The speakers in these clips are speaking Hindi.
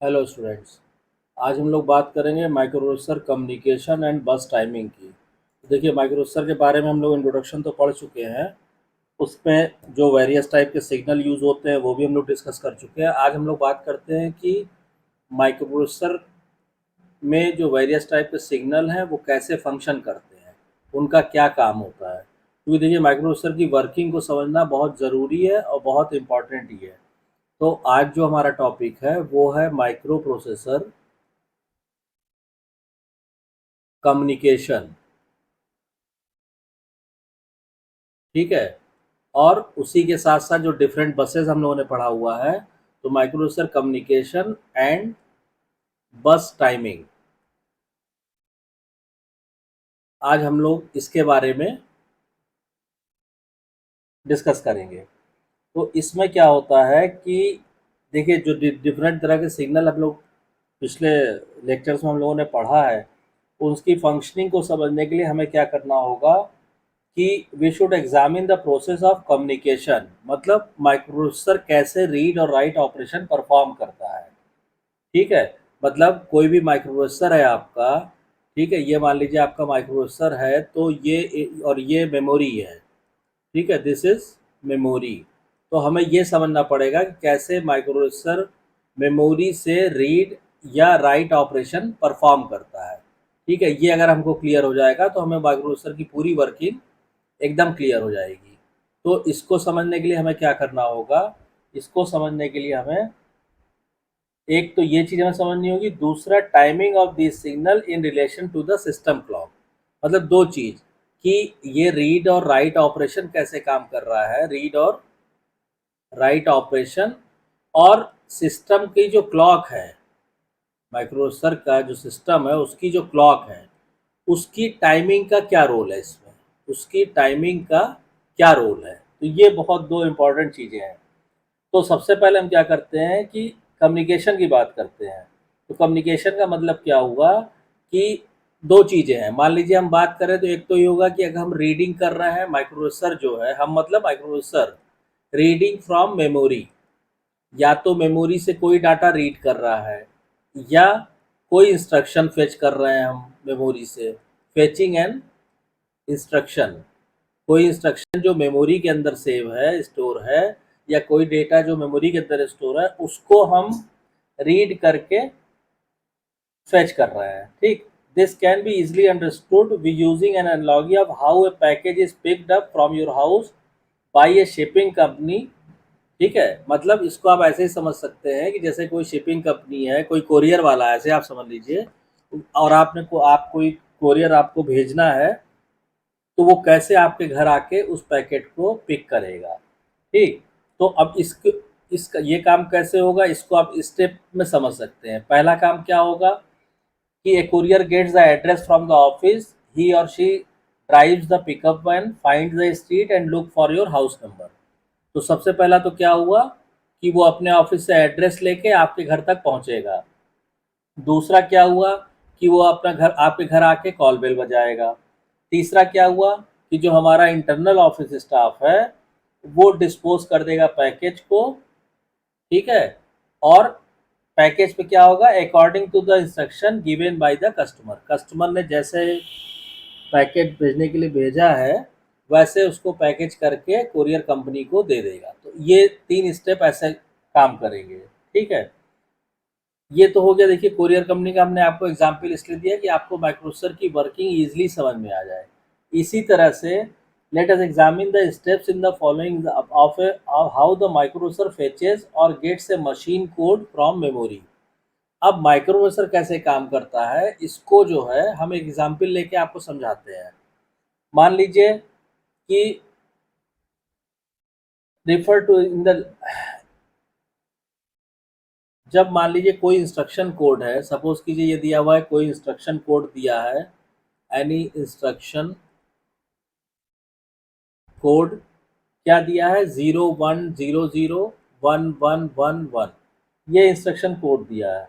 Hello students. आज हम लोग बात करेंगे माइक्रो प्रोसेसर कम्युनिकेशन एंड बस टाइमिंग की। देखिए, माइक्रो प्रोसेसर के बारे में हम लोग इंट्रोडक्शन तो पढ़ चुके हैं। उसमें जो वेरियस टाइप के सिग्नल यूज़ होते हैं वो भी हम लोग डिस्कस कर चुके हैं। आज हम लोग बात करते हैं कि माइक्रो प्रोसेसर में जो वेरियस टाइप के सिग्नल हैं वो कैसे फंक्शन करते हैं, उनका क्या काम होता है। क्योंकि देखिए, माइक्रो प्रोसेसर की वर्किंग को समझना बहुत ज़रूरी है और बहुत इम्पॉर्टेंट ही है। तो आज जो हमारा टॉपिक है वो है माइक्रो प्रोसेसर कम्युनिकेशन। ठीक है। और उसी के साथ साथ जो डिफरेंट बसेस हम लोगों ने पढ़ा हुआ है, तो माइक्रो प्रोसेसर कम्युनिकेशन एंड बस टाइमिंग, आज हम लोग इसके बारे में डिस्कस करेंगे। तो इसमें क्या होता है कि देखिए, जो डिफरेंट तरह के सिग्नल हम लोग पिछले लेक्चर्स में हम लोगों ने पढ़ा है, उसकी फंक्शनिंग को समझने के लिए हमें क्या करना होगा कि we should examine the process of communication. मतलब माइक्रो प्रोसेसर कैसे रीड और राइट ऑपरेशन परफॉर्म करता है। ठीक है। मतलब कोई भी माइक्रो प्रोसेसर है आपका, ठीक है, ये मान लीजिए आपका माइक्रो प्रोसेसर है, तो ये मेमोरी है। ठीक है, दिस इज मेमोरी। तो हमें ये समझना पड़ेगा कि कैसे माइक्रो प्रोसेसर मेमोरी से रीड या राइट ऑपरेशन परफॉर्म करता है। ठीक है, ये अगर हमको क्लियर हो जाएगा तो हमें माइक्रो प्रोसेसर की पूरी वर्किंग एकदम क्लियर हो जाएगी। तो इसको समझने के लिए हमें क्या करना होगा, इसको समझने के लिए हमें एक तो ये चीज़ हमें समझनी होगी, दूसरा timing of this signal in relation to the system clock. मतलब दो चीज़ कि ये रीड और राइट ऑपरेशन कैसे काम कर रहा है, रीड और राइट ऑपरेशन, और सिस्टम की जो क्लॉक है, माइक्रोप्रोसेसर का जो सिस्टम है उसकी जो क्लॉक है, उसकी टाइमिंग का क्या रोल है इसमें, उसकी टाइमिंग का क्या रोल है। तो ये बहुत दो इम्पॉर्टेंट चीज़ें हैं। तो सबसे पहले हम क्या करते हैं कि कम्युनिकेशन की बात करते हैं। तो कम्युनिकेशन का मतलब क्या हुआ कि दो चीज़ें हैं। मान लीजिए हम बात करें तो एक तो ये होगा कि अगर हम रीडिंग कर रहे हैं, माइक्रो प्रोसेसर जो है, हम मतलब micro processor reading from memory, या तो मेमोरी से कोई डाटा रीड कर रहा है या कोई इंस्ट्रक्शन फेच कर रहे हैं हम मेमोरी से। फेचिंग एंड इंस्ट्रक्शन, कोई इंस्ट्रक्शन जो मेमोरी के अंदर सेव है, स्टोर है, या कोई डेटा जो मेमोरी के अंदर स्टोर है, उसको हम रीड करके फेच कर रहे हैं। ठीक। This can be easily understood we using an analogy of how a package is picked up from your house by a shipping company. ठीक है, मतलब इसको आप ऐसे ही समझ सकते हैं कि जैसे कोई शिपिंग कंपनी है, कोई कोरियर वाला है, ऐसे आप समझ लीजिए, और आप कोई कोरियर आपको भेजना है, तो वो कैसे आपके घर आके उस पैकेट को पिक करेगा। ठीक। तो अब इसका ये काम कैसे होगा, इसको आप स्टेप में समझ सकते हैं। पहला काम क्या होगा कि a courier gets the address from the office, he और she drives the pickup van, find the street and look for your house number. तो सबसे पहला तो क्या हुआ कि वो अपने ऑफिस से एड्रेस लेके आपके घर तक पहुंचेगा। दूसरा क्या हुआ कि वो अपना घर आपके घर आके कॉल बेल बजाएगा। तीसरा क्या हुआ कि जो हमारा इंटरनल ऑफिस स्टाफ है वो डिस्पोज कर देगा पैकेज को। ठीक है। और पैकेज पे क्या होगा, according to the instruction given by the customer, customer ने जैसे पैकेट भेजने के लिए भेजा है वैसे उसको पैकेज करके कुरियर कंपनी को दे देगा। तो ये तीन स्टेप ऐसे काम करेंगे। ठीक है। ये तो हो गया। देखिए, कोरियर कंपनी का हमने आपको एग्जाम्पल इसलिए दिया कि आपको माइक्रोप्रोसेसर की वर्किंग ईजिली समझ में आ जाए। इसी तरह से let us examine the steps in the following of how the microprocessor fetches और gets a machine code from memory. अब माइक्रोप्रोसेसर कैसे काम करता है, इसको जो है हम एक एग्जाम्पल लेके आपको समझाते हैं। मान लीजिए कि रिफर टू इन द, जब मान लीजिए कोई इंस्ट्रक्शन कोड है, सपोज कीजिए ये दिया हुआ है, कोई इंस्ट्रक्शन कोड दिया है, एनी इंस्ट्रक्शन कोड, क्या दिया है, 01001111, ये इंस्ट्रक्शन कोड दिया है।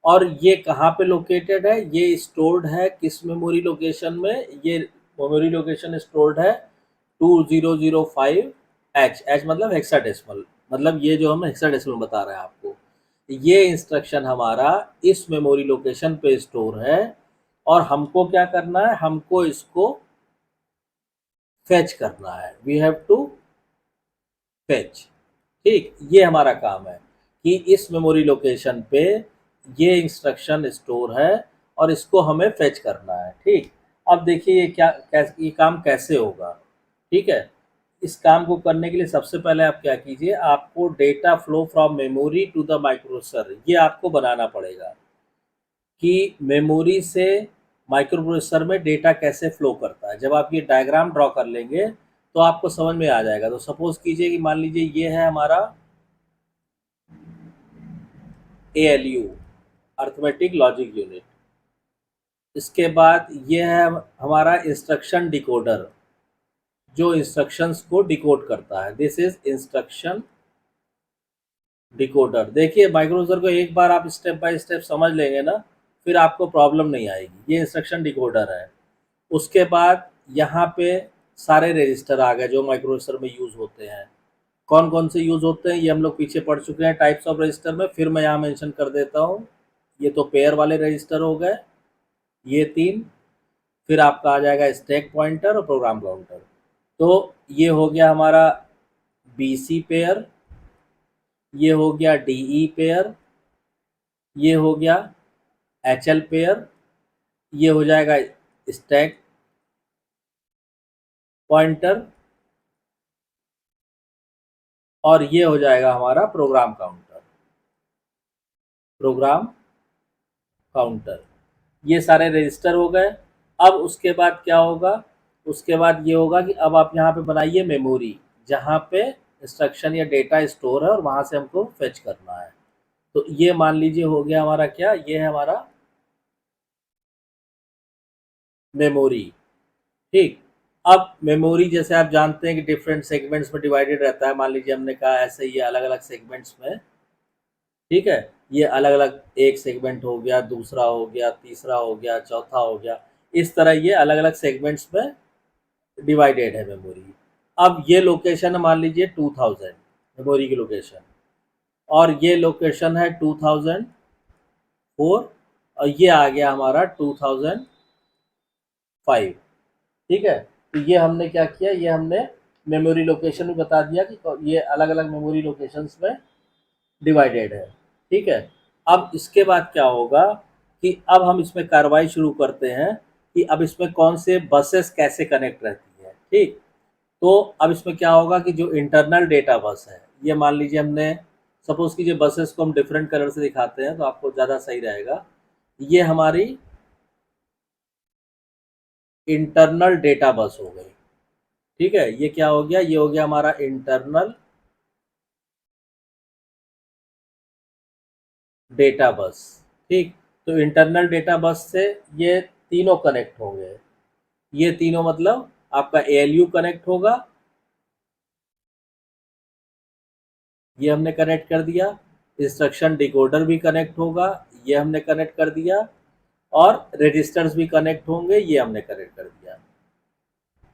और ये कहाँ पे लोकेटेड है, ये स्टोर्ड है किस मेमोरी लोकेशन में, ये मेमोरी लोकेशन स्टोर्ड है 2005 एच। एच मतलब हेक्साडेसिमल, मतलब ये जो हम हेक्साडेसिमल बता रहे हैं आपको। ये इंस्ट्रक्शन हमारा इस मेमोरी लोकेशन पे स्टोर है और हमको क्या करना है, हमको इसको फेच करना है, वी हैव टू फेच। ठीक, ये हमारा काम है कि इस मेमोरी लोकेशन पे ये इंस्ट्रक्शन स्टोर है और इसको हमें फेच करना है। ठीक, अब देखिए ये काम कैसे होगा। ठीक है, इस काम को करने के लिए सबसे पहले आप क्या कीजिए, आपको data flow from memory to the microprocessor ये आपको बनाना पड़ेगा कि मेमोरी से माइक्रो प्रोसेसर में डेटा कैसे फ्लो करता है। जब आप ये डायग्राम ड्रॉ कर लेंगे तो आपको समझ में आ जाएगा। तो सपोज कीजिए कि मान लीजिए ये है हमारा ALU, अर्थमेटिक लॉजिक यूनिट। इसके बाद ये है हमारा इंस्ट्रक्शन डिकोडर, जो इंस्ट्रक्शंस को डिकोड करता है। This is instruction decoder. देखिए माइक्रोप्रोसेसर को एक बार आप स्टेप बाय स्टेप समझ लेंगे ना, फिर आपको प्रॉब्लम नहीं आएगी। ये इंस्ट्रक्शन डिकोडर है। उसके बाद यहाँ पे सारे रजिस्टर आ गए जो माइक्रोप्रोसेसर में यूज़ होते हैं। कौन कौन से यूज़ होते हैं ये हम लोग पीछे पढ़ चुके हैं टाइप्स ऑफ रजिस्टर में, फिर मैं यहाँ मेंशन कर देता हूँ। ये तो पेयर वाले रजिस्टर हो गए, ये 3। फिर आपका आ जाएगा स्टैक पॉइंटर और प्रोग्राम काउंटर। तो ये हो गया हमारा BC पेयर, ये हो गया DE पेयर, ये हो गया HL पेयर, ये हो जाएगा स्टैक पॉइंटर और ये हो जाएगा हमारा प्रोग्राम काउंटर। प्रोग्राम काउंटर, ये सारे रजिस्टर हो गए। अब उसके बाद क्या होगा, उसके बाद ये होगा कि अब आप यहाँ पे बनाइए मेमोरी, जहाँ पे इंस्ट्रक्शन या डेटा स्टोर है और वहाँ से हमको फेच करना है। तो ये मान लीजिए हो गया हमारा क्या, ये है हमारा मेमोरी। ठीक, अब मेमोरी जैसे आप जानते हैं कि डिफरेंट सेगमेंट्स में डिवाइडेड रहता है। मान लीजिए हमने कहा ऐसे ये अलग अलग सेगमेंट्स में, ठीक है, ये अलग अलग एक सेगमेंट हो गया, दूसरा हो गया, तीसरा हो गया, चौथा हो गया, इस तरह ये अलग अलग सेगमेंट्स में डिवाइडेड है मेमोरी। अब ये लोकेशन मान लीजिए 2000 मेमोरी की लोकेशन, और ये लोकेशन है 2004, और ये आ गया हमारा 2005। ठीक है, तो ये हमने क्या किया, ये हमने मेमोरी लोकेशन भी बता दिया कि ये अलग अलग मेमोरी लोकेशंस में डिवाइडेड है। ठीक है, अब इसके बाद क्या होगा कि अब हम इसमें कार्रवाई शुरू करते हैं कि अब इसमें कौन से बसेस कैसे कनेक्ट रहती है। ठीक, तो अब इसमें क्या होगा कि जो इंटरनल डेटा बस है, ये मान लीजिए हमने सपोज कीजिए बसेस को हम डिफरेंट कलर से दिखाते हैं तो आपको ज़्यादा सही रहेगा। ये हमारी इंटरनल डेटा बस हो गई। ठीक है, ये क्या हो गया, ये हो गया हमारा इंटरनल डेटा बस। ठीक, तो इंटरनल डेटा बस से ये तीनों कनेक्ट होंगे। ये तीनों मतलब आपका ALU कनेक्ट होगा, ये हमने कनेक्ट कर दिया। इंस्ट्रक्शन डिकोडर भी कनेक्ट होगा, ये हमने कनेक्ट कर दिया। और रजिस्टर्स भी कनेक्ट होंगे, ये हमने कनेक्ट कर दिया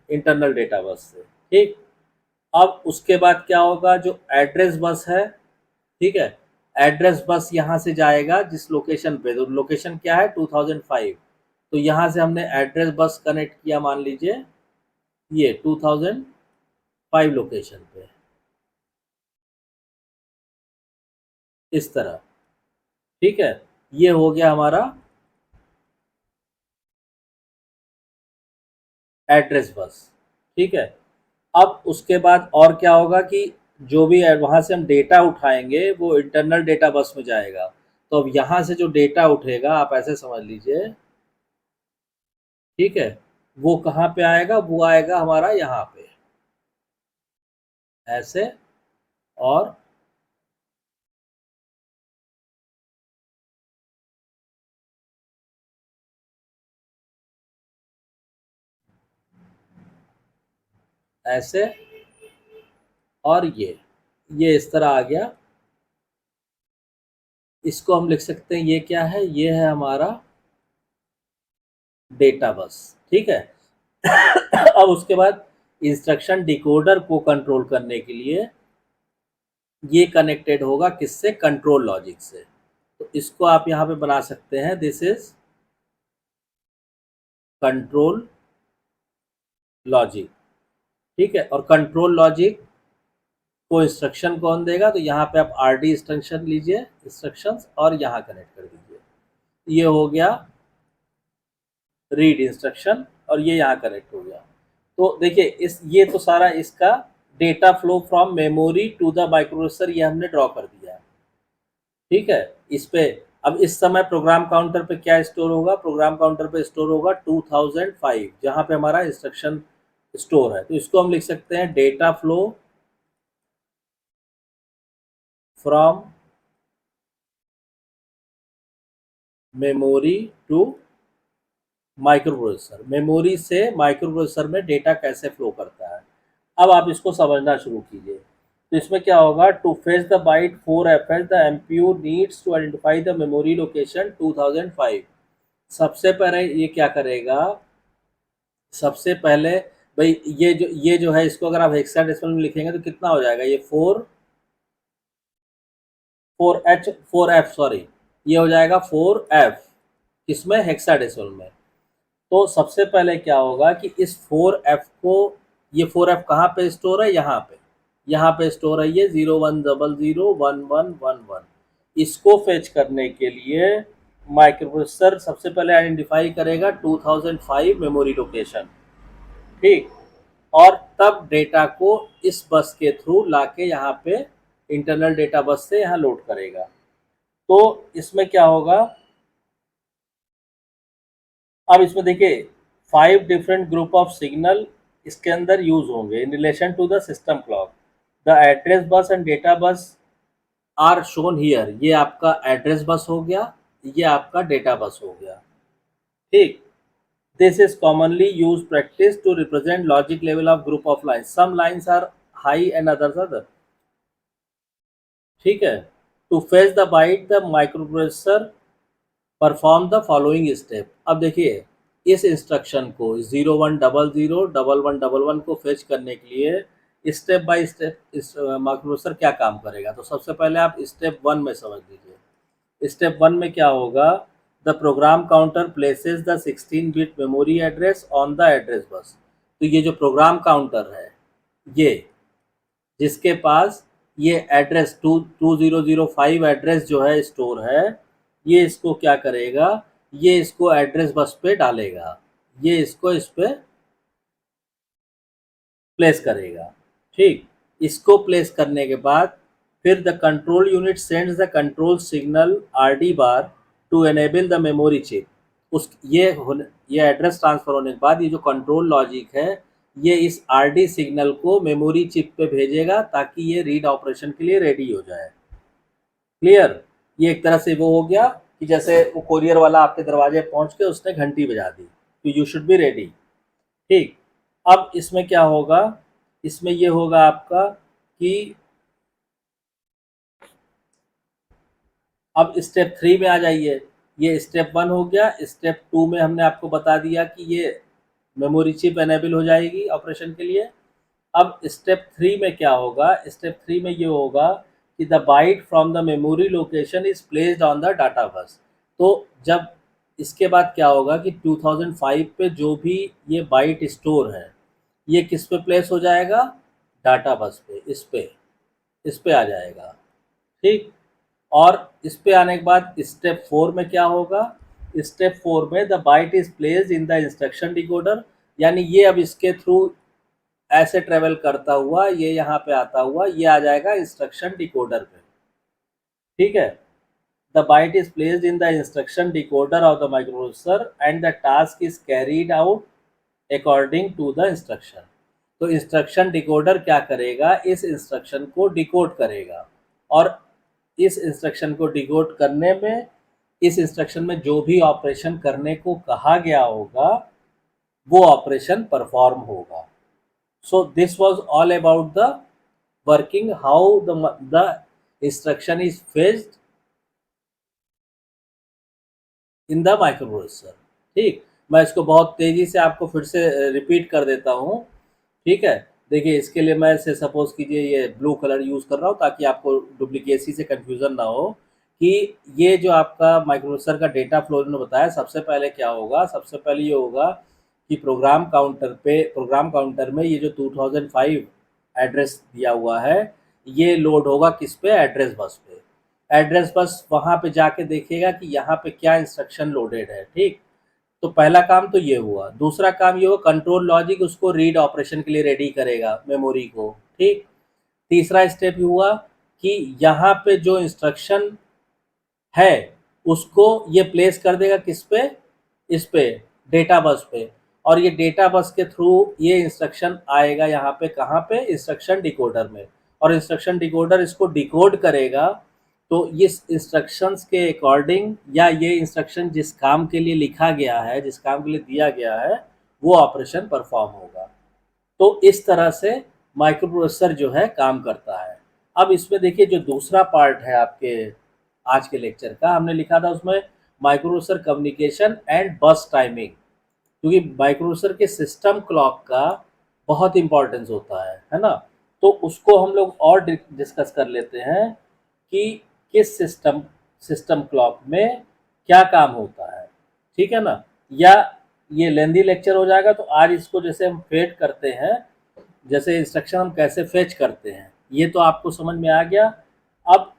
इंटरनल डेटा बस से। ठीक, अब उसके बाद क्या होगा, जो एड्रेस बस है, ठीक है, एड्रेस बस यहाँ से जाएगा जिस लोकेशन पे, तो लोकेशन क्या है 2005, तो यहाँ से हमने एड्रेस बस कनेक्ट किया मान लीजिए ये 2005 लोकेशन पे, इस तरह। ठीक है, ये हो गया हमारा एड्रेस बस। ठीक है, अब उसके बाद और क्या होगा कि जो भी वहाँ से हम डेटा उठाएंगे वो इंटरनल डेटा बस में जाएगा। तो अब यहाँ से जो डेटा उठेगा आप ऐसे समझ लीजिए, ठीक है, वो कहाँ पे आएगा, वो आएगा हमारा यहाँ पे ऐसे, और ऐसे, और ये इस तरह आ गया। इसको हम लिख सकते हैं, ये क्या है, ये है हमारा डेटा बस। ठीक है, अब उसके बाद इंस्ट्रक्शन डिकोडर को कंट्रोल करने के लिए ये कनेक्टेड होगा किससे, कंट्रोल लॉजिक से। तो इसको आप यहाँ पे बना सकते हैं, दिस इज कंट्रोल लॉजिक। ठीक है, और कंट्रोल लॉजिक को इंस्ट्रक्शन कौन देगा, तो यहाँ पे आप आर डी इंस्ट्रक्शन लीजिए, इंस्ट्रक्शंस, और यहाँ कनेक्ट कर दीजिए। ये हो गया रीड इंस्ट्रक्शन और ये यहाँ कनेक्ट हो गया। तो देखिए इस ये तो सारा इसका data flow from memory to the micro processor ये हमने ड्रॉ कर दिया है। ठीक है, इस पे अब इस समय प्रोग्राम काउंटर पे क्या स्टोर होगा, प्रोग्राम काउंटर पे स्टोर होगा 2005 जहाँ पे हमारा इंस्ट्रक्शन स्टोर है। तो इसको हम लिख सकते हैं data flow from memory to microprocessor, memory से माइक्रो प्रोसेसर में डेटा कैसे फ्लो करता है। अब आप इसको समझना शुरू कीजिए। तो इसमें क्या होगा, to fetch the byte 4fs the MPU needs to identify the memory location 2005। सबसे पहले ये क्या करेगा, सबसे पहले भाई ये जो है इसको अगर आप हेक्साडेसिमल में लिखेंगे तो कितना हो जाएगा, ये 4F सॉरी, ये हो जाएगा 4F किसमें, हेक्साडेसिमल में। तो सबसे पहले क्या होगा कि इस 4F को, ये 4F कहाँ पे स्टोर है, यहाँ पे स्टोर है ये 01001111। इसको फेच करने के लिए माइक्रो प्रोसेसर सबसे पहले आइडेंटिफाई करेगा 2005 मेमोरी लोकेशन। ठीक, और तब डेटा को इस बस के थ्रू लाके यहाँ पे इंटरनल डेटा बस से यहाँ लोड करेगा। तो इसमें क्या होगा, अब इसमें देखिए 5 डिफरेंट ग्रुप ऑफ सिग्नल इसके अंदर यूज होंगे in relation to the system clock. The address bus and data bus are shown here. ये आपका एड्रेस बस हो गया, ये आपका डेटा बस हो गया। ठीक, this is commonly use practice to represent logic level of group of lines, some lines are high and others other. ठीक है, to fetch the byte the micro processor perform the following step. अब देखिए इस इंस्ट्रक्शन को 01001111 को फेच करने के लिए स्टेप बाय स्टेप इस माइक्रो प्रोसेसर क्या काम करेगा। तो सबसे पहले आप स्टेप 1 में समझ लीजिए। स्टेप 1 में क्या होगा, the program counter places the 16 bit memory address on the address बस। तो ये जो प्रोग्राम काउंटर है, ये जिसके पास ये एड्रेस 2005 एड्रेस जो है स्टोर है, ये इसको क्या करेगा, ये इसको एड्रेस बस पे डालेगा, ये इसको इस पे प्लेस करेगा। ठीक, इसको प्लेस करने के बाद फिर the control unit sends the control signal RD bar to enable the memory chip. उस ये एड्रेस ट्रांसफर होने के बाद ये जो कंट्रोल लॉजिक है ये इस आरडी सिग्नल को मेमोरी चिप पे भेजेगा ताकि ये रीड ऑपरेशन के लिए रेडी हो जाए। क्लियर, ये एक तरह से वो हो गया कि जैसे वो कोरियर वाला आपके दरवाजे पहुंच के उसने घंटी बजा दी, तो यू शुड बी रेडी। ठीक, अब इसमें क्या होगा, इसमें ये होगा आपका कि अब स्टेप 3 में आ जाइए। ये स्टेप 1 हो गया, स्टेप 2 में हमने आपको बता दिया कि ये मेमोरी चिप एनेबल हो जाएगी ऑपरेशन के लिए। अब स्टेप 3 में क्या होगा, स्टेप 3 में ये होगा कि the byte from the memory location is placed on the data bus. तो जब इसके बाद क्या होगा कि 2005 पे जो भी ये बाइट स्टोर है ये किस पे प्लेस हो जाएगा, डाटा बस पे, इस पे आ जाएगा। ठीक, और इस पे आने के बाद स्टेप 4 में क्या होगा, स्टेप 4 में the byte is placed in the instruction decoder. यानी ये अब इसके थ्रू ऐसे ट्रेवल करता हुआ ये यहाँ पे आता हुआ ये आ जाएगा इंस्ट्रक्शन डिकोडर पे। ठीक है, the byte is placed in the instruction decoder of the microprocessor and the task is carried out according to the instruction. तो इंस्ट्रक्शन डिकोडर क्या करेगा, इस इंस्ट्रक्शन को डिकोड करेगा, और इस इंस्ट्रक्शन को डिकोड करने में इस इंस्ट्रक्शन में जो भी ऑपरेशन करने को कहा गया होगा वो ऑपरेशन परफॉर्म होगा। So this was all about the working, how the instruction is fetched in the microprocessor। ठीक, मैं इसको बहुत तेजी से आपको फिर से रिपीट कर देता हूँ। ठीक है, देखिए इसके लिए मैं से सपोज कीजिए ये ब्लू कलर यूज़ कर रहा हूँ ताकि आपको डुप्लीकेसी से कंफ्यूजन ना हो कि ये जो आपका माइक्रोप्रोसेसर का डेटा फ्लो ने बताया, सबसे पहले क्या होगा, सबसे पहले ये होगा कि प्रोग्राम काउंटर में ये जो 2005 एड्रेस दिया हुआ है, ये लोड होगा किस पे, एड्रेस बस पे। एड्रेस बस वहाँ पे जाके देखेगा कि यहाँ पे क्या इंस्ट्रक्शन लोडेड है, ठीक। तो पहला काम तो ये हुआ। दूसरा काम ये हुआ, कंट्रोल लॉजिक उसको रीड ऑपरेशन के लिए रेडी करेगा मेमोरी को, ठीक। तीसरा स्टेप हुआ कि यहाँ पे जो इंस्ट्रक्शन है उसको ये प्लेस कर देगा किस पे, इस पे, डेटा बस पे। और ये डेटा बस के थ्रू ये इंस्ट्रक्शन आएगा यहाँ पे, कहाँ पे, इंस्ट्रक्शन डिकोडर में। और इंस्ट्रक्शन डिकोडर इसको डिकोड करेगा, तो इस इंस्ट्रक्शंस के अकॉर्डिंग या ये इंस्ट्रक्शन जिस काम के लिए लिखा गया है, जिस काम के लिए दिया गया है, वो ऑपरेशन परफॉर्म होगा। तो इस तरह से माइक्रोप्रोसेसर जो है काम करता है। अब इसमें देखिए जो दूसरा पार्ट है आपके आज के लेक्चर का, हमने लिखा था उसमें माइक्रोप्रोसेसर कम्युनिकेशन एंड बस टाइमिंग, क्योंकि माइक्रोप्रोसेसर के सिस्टम क्लॉक का बहुत इंपॉर्टेंस होता है ना। तो उसको हम लोग और डिस्कस कर लेते हैं कि किस सिस्टम क्लॉक में क्या काम होता है, ठीक है ना। या ये लेंदी लेक्चर हो जाएगा, तो आज इसको जैसे हम फेच करते हैं, जैसे इंस्ट्रक्शन हम कैसे फेच करते हैं, ये तो आपको समझ में आ गया। अब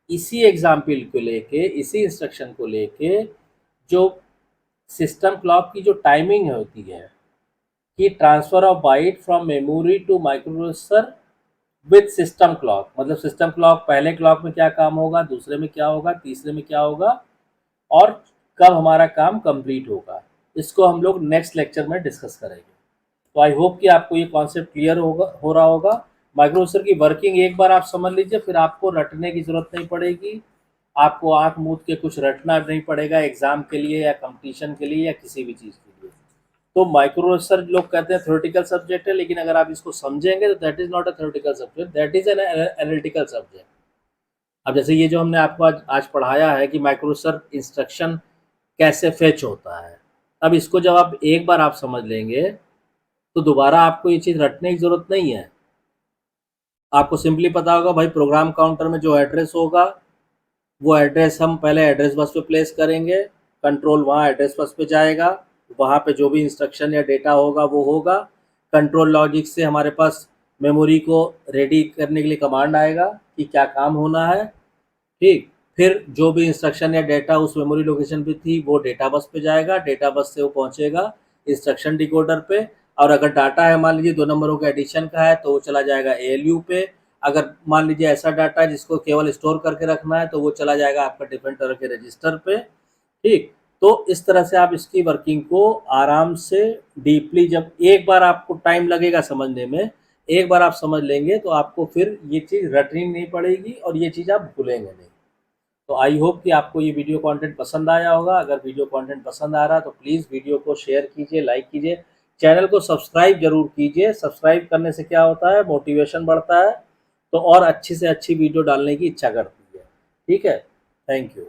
इसी एग्जाम्पल को लेके, इसी इंस्ट्रक्शन को लेके, जो सिस्टम क्लॉक की जो टाइमिंग होती है कि transfer of byte from memory to microprocessor with system clock, मतलब सिस्टम क्लॉक पहले क्लॉक में क्या काम होगा, दूसरे में क्या होगा, तीसरे में क्या होगा, और कब हमारा काम कंप्लीट होगा, इसको हम लोग नेक्स्ट लेक्चर में डिस्कस करेंगे। तो आई होप कि आपको ये कॉन्सेप्ट क्लियर हो रहा होगा। माइक्रोप्रोसेसर की वर्किंग एक बार आप समझ लीजिए, फिर आपको रटने की ज़रूरत नहीं पड़ेगी, आपको आँख मूंद के कुछ रटना नहीं पड़ेगा एग्ज़ाम के लिए या कंपटीशन के लिए या किसी भी चीज़ के लिए। तो माइक्रोप्रोसेसर लोग कहते हैं थ्योरेटिकल सब्जेक्ट है, लेकिन अगर आप इसको समझेंगे तो that is not a theoretical subject, that is an analytical subject. अब जैसे ये जो हमने आपको आज पढ़ाया है कि माइक्रोप्रोसेसर इंस्ट्रक्शन कैसे फेच होता है, अब इसको जब आप एक बार आप समझ लेंगे तो दोबारा आपको ये चीज़ रटने की ज़रूरत नहीं है। आपको सिंपली पता होगा भाई प्रोग्राम काउंटर में जो एड्रेस होगा वो एड्रेस हम पहले एड्रेस बस पे प्लेस करेंगे, कंट्रोल वहाँ एड्रेस बस पे जाएगा, वहाँ पे जो भी इंस्ट्रक्शन या डेटा होगा वो होगा। कंट्रोल लॉजिक से हमारे पास मेमोरी को रेडी करने के लिए कमांड आएगा कि क्या काम होना है, ठीक। फिर जो भी इंस्ट्रक्शन या डेटा उस मेमोरी लोकेशन पे थी वो डेटा बस पे जाएगा, डेटा बस से वो पहुँचेगा इंस्ट्रक्शन डिकोडर पे। और अगर डाटा है मान लीजिए 2 नंबरों के एडिशन का है तो वो चला जाएगा ALU पे। अगर मान लीजिए ऐसा डाटा है जिसको केवल स्टोर करके रखना है तो वो चला जाएगा आपका डिफरेंट तरह के रजिस्टर पे, ठीक। तो इस तरह से आप इसकी वर्किंग को आराम से डीपली, जब एक बार आपको टाइम लगेगा समझने में, एक बार आप समझ लेंगे तो आपको फिर ये चीज़ रटनी नहीं पड़ेगी और ये चीज़ आप भूलेंगे नहीं। तो आई होप कि आपको ये वीडियो कंटेंट पसंद आया होगा। अगर वीडियो कंटेंट पसंद आ रहा है तो प्लीज़ वीडियो को शेयर कीजिए, लाइक कीजिए, चैनल को सब्सक्राइब जरूर कीजिए। सब्सक्राइब करने से क्या होता है, मोटिवेशन बढ़ता है, तो और अच्छी से अच्छी वीडियो डालने की इच्छा करती है, ठीक है। Thank you.